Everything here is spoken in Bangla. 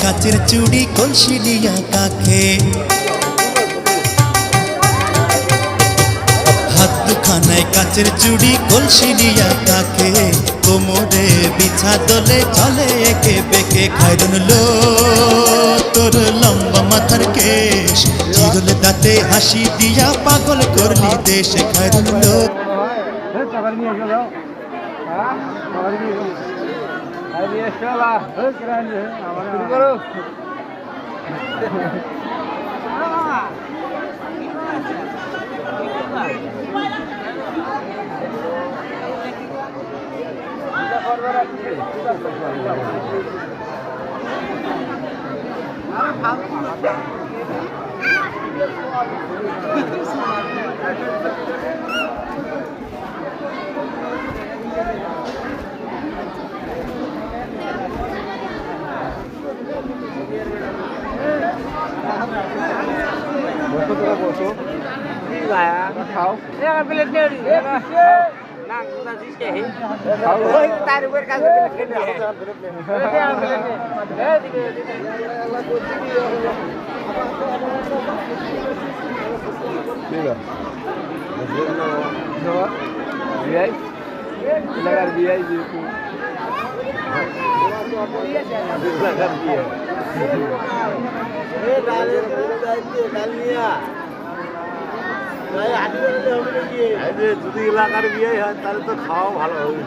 কাচের চুড়ি কলসি নিয়া কাকে, হাত দুখানায় কাচের চুড়ি কলসি নিয়া কাকে, কোমরে বিছা দোলে চলে একে বেঁকে। খায়রুন লো তোর লম্বা মাথার কেশ, চিরুল দাঁতে হাসি দিয়া পাগল করলি দেশ। খায়রুন লো যদি এলাকার বিয়ে হয় তাহলে তো খাওয়া ভালো হবে।